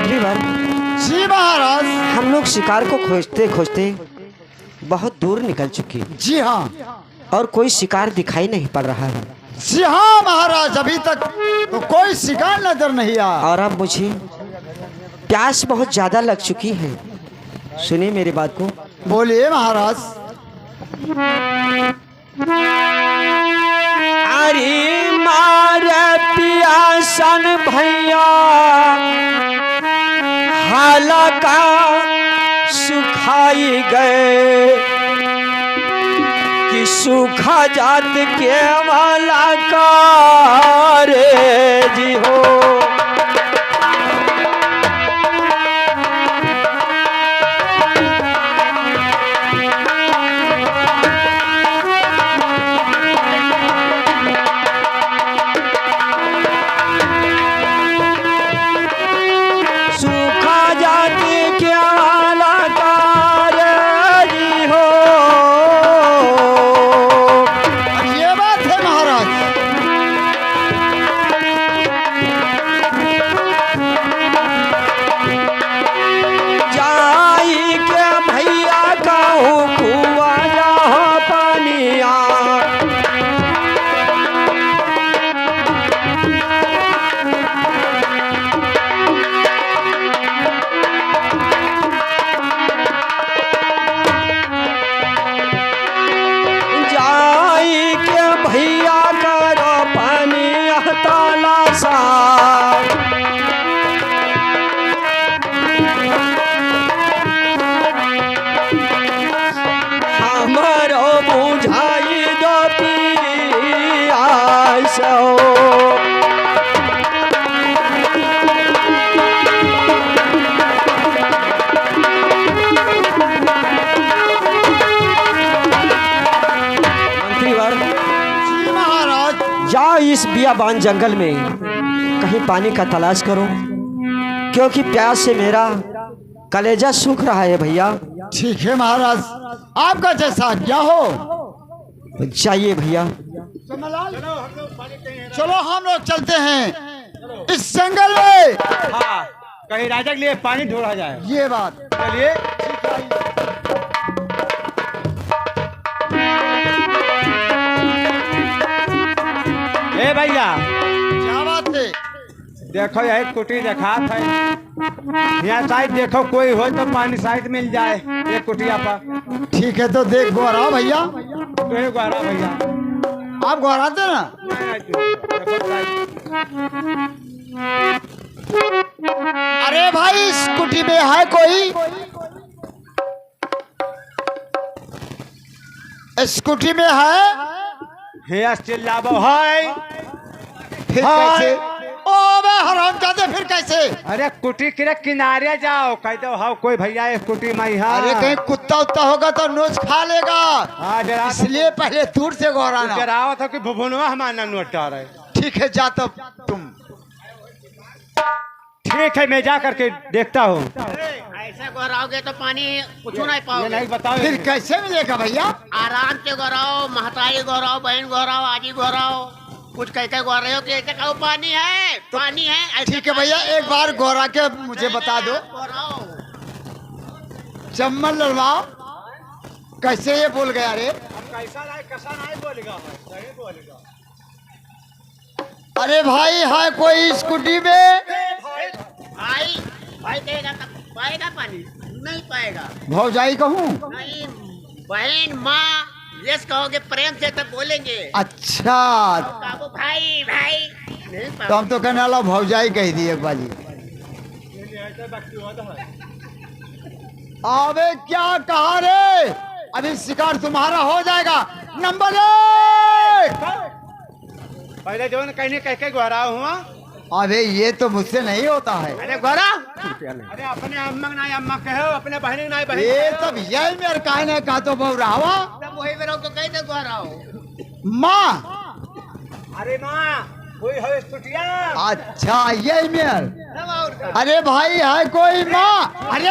मंत्रीवर। जी महाराज। हम लोग शिकार को खोजते खोजते बहुत दूर निकल चुके। जी हाँ। और कोई शिकार दिखाई नहीं पड़ रहा है। जी हाँ महाराज, अभी तक तो कोई शिकार नजर नहीं आया। और अब मुझे प्यास बहुत ज्यादा लग चुकी है। सुनिए मेरी बात को। बोलिए महाराज। अरे मार पियासन भैया हालाका सुखाई गए कि सूखा जात के वाला का रे जी हो। इस बियाबान जंगल में कहीं पानी का तलाश करो, क्योंकि प्यास से मेरा कलेजा सूख रहा है भैया। ठीक है महाराज, आपका जैसा आज्ञा हो। जाइए भैया। चलो हम लोग चलते हैं इस जंगल में। हाँ, कहीं राजा के लिए पानी ढूंढा जाए। ये बात। चलिए। ए भैया, क्या बात है? देखो यही कुटी देखा था, यहाँ साइड देखो कोई हो तो पानी साइड मिल जाए एक कुटिया पर। ठीक है तो देख गोरा भैया। तो ये गोरा भैया, आप गोराते ना। अरे भाई इस कुटी में है कोई? इस कुटी में है? चिल्लाबो है। फिर कैसे? ओ बे हरामजादे, फिर कैसे? अरे कुटी के किनारे जाओ, कह दो हाँ कोई भैया इस कुटी में है। अरे कहीं कुत्ता उत्ता होगा तो नोच खा लेगा। हाँ, इसलिए पहले दूर से गोराना। डराओ था कि भुभुनवा हमारा नोट आ रहा है। ठीक है जा तब तुम। ठीक है मैं जा करके देखता हूँ। ऐसे गोराओगे तो पानी कुछ नहीं पाओगे। नहीं बताओ फिर कैसे मिलेगा भैया? आराम से गोराओ, महतारी गोराओ, बहन गोराओ, आजी गोराओ, कुछ कहते गोर रहे हो कि ऐसे कहो पानी है तो पानी है। ठीक है भैया, एक बार गोरा के मुझे बता दो। चम्मन लड़वाओ, कैसे ये बोल गया रे? कैसा नहीं बोलेगा, सही बोलेगा। अरे भाई है कोई स्कूटी में? भाई भाई देगा पाएगा पानी? नहीं पाएगा। भौजाई कहूँ? नहीं, बहन माँ यस कहोगे प्रेम से तब बोलेंगे। अच्छा काबू भाई भाई नहीं तो हम तो कहने वाला भौजाई कह दी एक बाजी। अबे क्या कहा रे? अभी शिकार तुम्हारा हो जाएगा। नंबर 1। पहले जो कहने कह के गोरा हुआ। अबे ये तो मुझसे नहीं होता है। अरे गोरा, अरे अपने अम्मा नहीं अम्मा कहो, अपने बहन नहीं बहन। ये तब यही मेरे कहने का तो बहुरावा। तब वही मेरे को कह दे गोरा हो। माँ। अरे माँ कोई है स्कूटिया। अच्छा यही मेर। अरे भाई है कोई माँ? अरे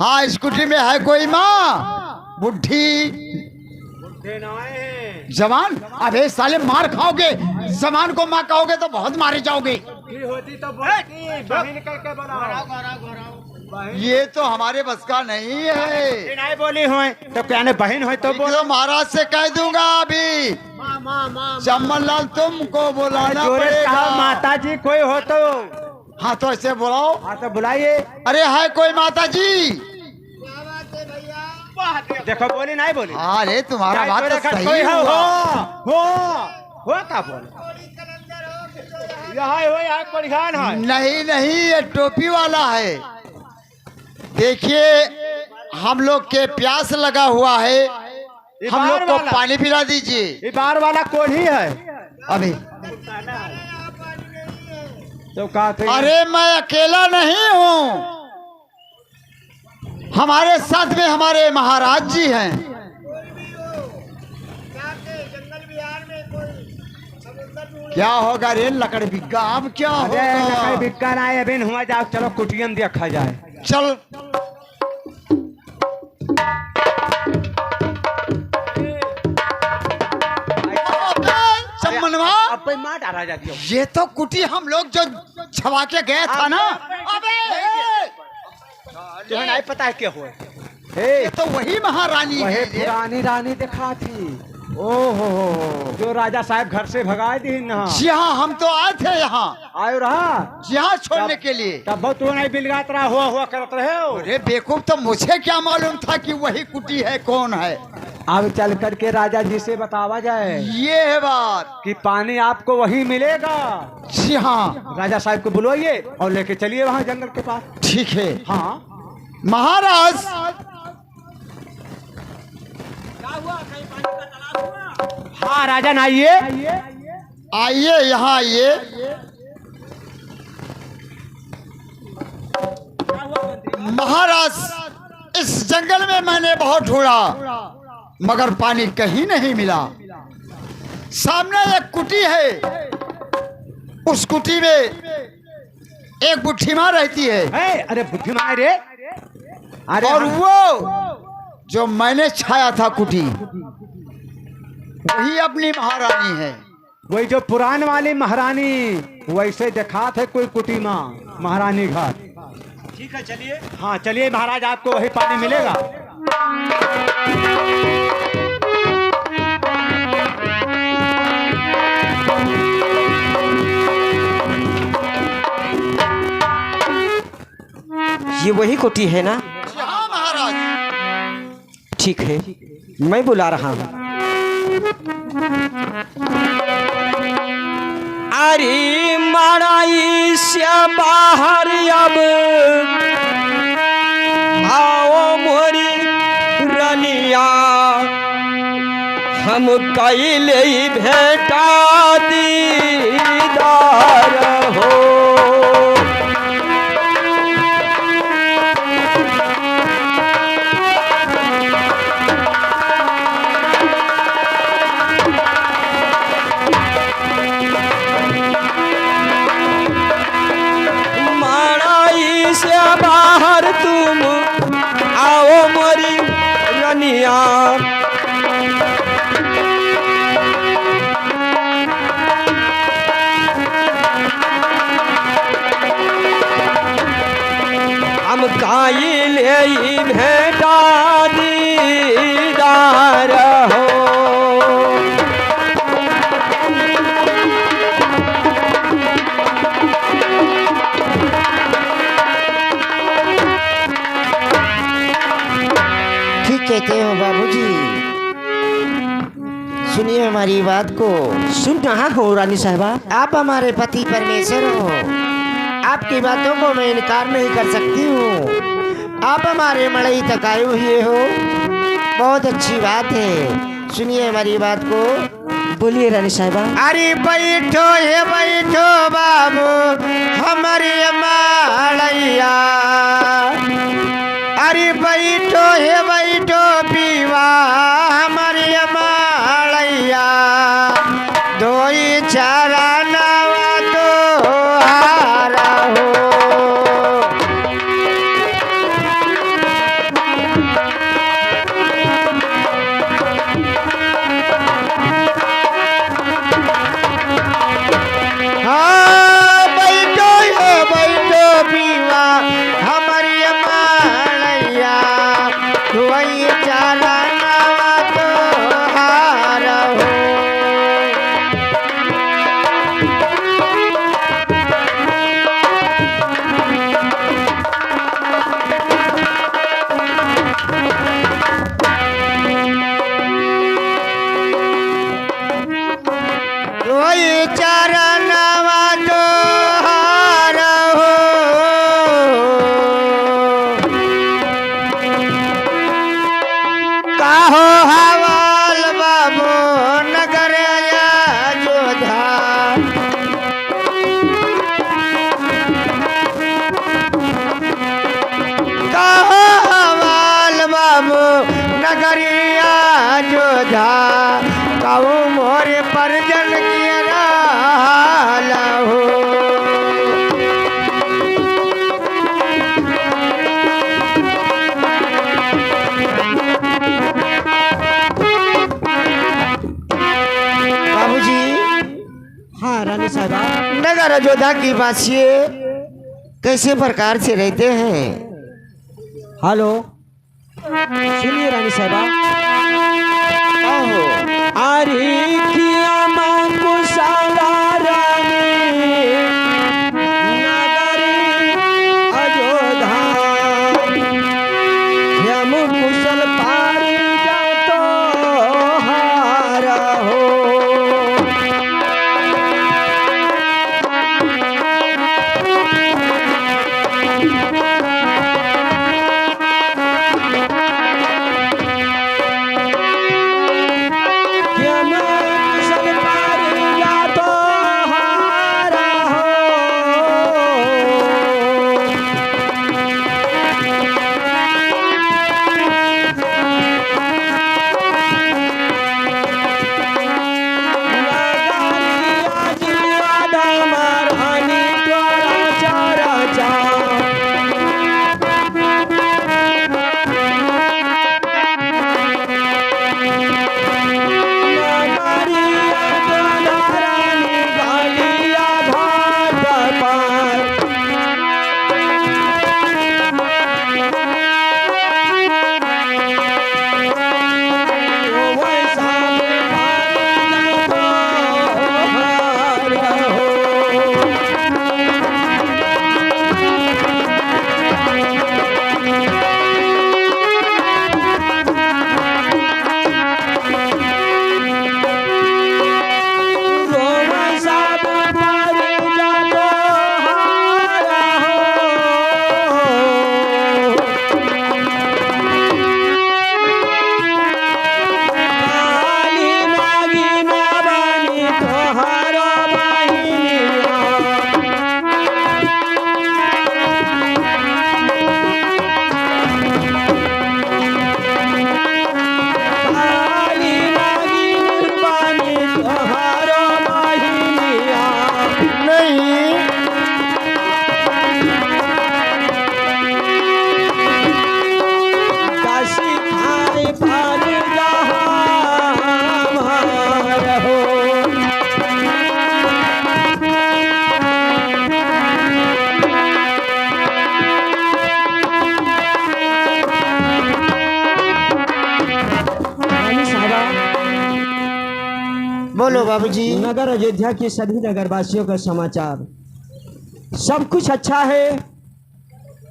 हाँ स्कूटी में है कोई माँ? बुढ़ी बुढ़े नहीं है। जवान? अबे साले मार खाओगे, जवान को माँ कहोगे तो बहुत मारे जाओगे। होती तो बहन करके बनाओ। ये तो हमारे बस का नहीं है। नहीं बोली हो तो क्या ने बहन हो तो बोलो। महाराज से कह दूंगा अभी। चमन लाल तुमको बुलाना पड़ेगा। माता जी कोई हो तो। हाँ तो ऐसे बुलाओ। हाँ तो बुलाइए। अरे है कोई माता जी? देखो बोली नहीं बोली। अरे तुम्हारा बात तो सही कोई हुआ। हो का बोल यहाँ हो यहाँ परिहान है। नहीं नहीं, ये टोपी वाला है। देखिए हम लोग के प्यास लगा हुआ है, हम लोग को पानी पिला दीजिए। ये बार वाला कौन ही है अभी? तो कहा थे? अरे मैं अकेला नहीं हूँ, हमारे साथ में हमारे महाराज जी हैं। क्या होगा रे लकड़ बिग्गा? अब क्या होगा? बिक्का ना है अभी हुआ जाओ। चलो कुटियम देखा जाए। चल चमनवा, अब भाई मार डाला जाती हो। ये तो कुटी हम लोग जो छवा के गए था ना। तुम्हें नहीं पता है क्या हुआ? ये तो वही महारानी वही है। पुरानी रानी दिखा थी। ओहो जो राजा साहब घर से भगाए दी ना। जी हाँ, हम तो आए थे यहाँ। आयो रहा यहाँ छोड़ने के लिए। तब बहुत तू नहीं बिलगात रहा हुआ करत रहे हो। अरे बेवकूफ, तो मुझे क्या मालूम था कि वही कुटी है? कौन है? अब चल करके राजा जी से बतावा जाए। ये है बात कि पानी आपको वही मिलेगा। जी हाँ, राजा साहब को बुलाइए और लेके चलिए वहाँ जंगल के पास। ठीक है। हाँ महाराज हाँ राजन आइए। आइए, यहाँ आइए। महाराज इस जंगल में मैंने बहुत ढूंढा मगर पानी कहीं नहीं मिला। सामने एक कुटी है, उस कुटी में एक बुढ़ी माँ रहती है। अरे बुद्धि मारे। अरे और वो जो मैंने छाया था कुटी, वही अपनी महारानी है। वही जो पुरान वाली महारानी वैसे देखा थे कोई कुटी माँ महारानी घर। ठीक है चलिए। हाँ चलिए महाराज, आपको वही पानी मिलेगा। ये वही कुटी है ना? हाँ महाराज। ठीक है, मैं बुला रहा हूँ। अरे मड़ाई से बाहर अब आओ मोरी रनिया, हम कैले भेटा दीदार हो। से बाहर तुम आओ मोरी रनिया, हम काइले भेटा दीदार हो। कहते हो बाबूजी, सुनिए हमारी बात को। सुन रहा हूँ रानी साहबा। आप हमारे पति परमेश्वर हो, आपकी बातों को मैं इनकार नहीं कर सकती हूँ। आप हमारे मड़ई तक आए हुए हो, बहुत अच्छी बात है। सुनिए हमारी बात को। बोलिए रानी साहबा। अरे बैठो हे बैठो बाबू हमारी मड़ैया, अरे बैठो हे बैठो पीवा हमारी मड़ैया, धोई चारा नवा तो हारा हो। चरणवा तोहार हो काहो हवाल बाबू नगर जोधा काहो हवाल बाबू नगरिया जोधा काऊ मोरे परजन की राला हो बाबूजी हाँ रानी साहबा, नगर अयोध्या की वासिये कैसे प्रकार से रहते हैं? हेलो सुनिए रानी साहबा, अरे किया कुशाला रानी नगरी अयोध्या हम कुशल पारी जातो हारा हो हम कुशल पारी जातो हारा हो बोलो बाबूजी। नगर अयोध्या के सभी नगरवासियों का समाचार सब कुछ अच्छा है,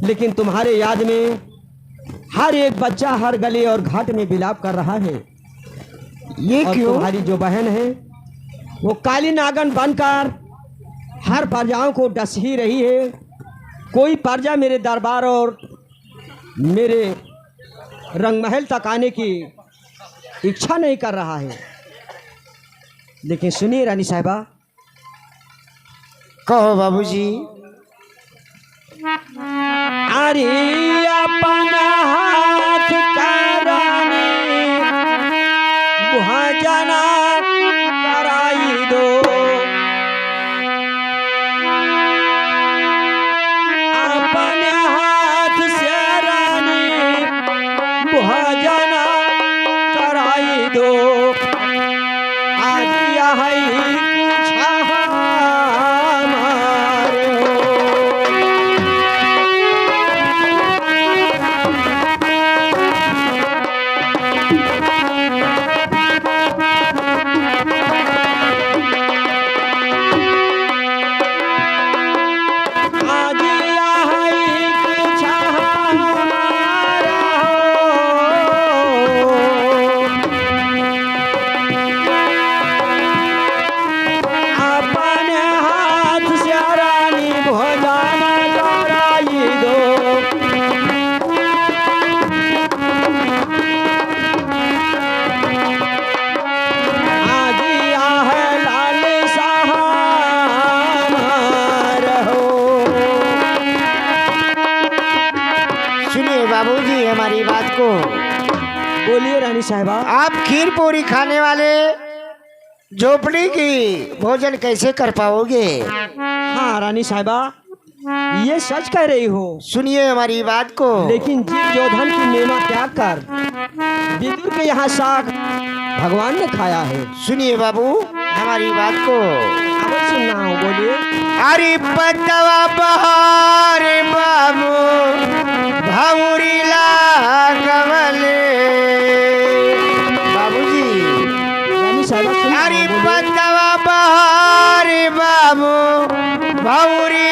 लेकिन तुम्हारे याद में हर एक बच्चा हर गली और घाट में विलाप कर रहा है। ये और क्यों? तुम्हारी जो बहन है वो काली नागन बनकर हर प्रजाओं को डस ही रही है। कोई प्रजा मेरे दरबार और मेरे रंगमहल तक आने की इच्छा नहीं कर रहा है। लेकिन सुनिए रानी साहिबा, कहो बाबूजी। अरे अपना हाथ का रानी भजना कराई दो, अपने हाथ से रानी भजना कराई दो। आज यह कुछ हमारे हो। को। बोलिए रानी साहिबा। आप खीर पूरी खाने वाले झोपड़ी की भोजन कैसे कर पाओगे? हाँ रानी साहिबा, ये सच कह रही हो। सुनिए हमारी बात को। लेकिन जीव जोधन की मेवा त्याग कर विदुर के यहाँ साग भगवान ने खाया है। सुनिए बाबू हमारी बात को। अब सुन रहा हूँ, बोलिए। अरे पतवा बहार बाबू भौरी लागवले। बाबूजी रानी साहिबा सुन रहा हूँ, अरे बोलिए। पतवा बहार बाबू भौरी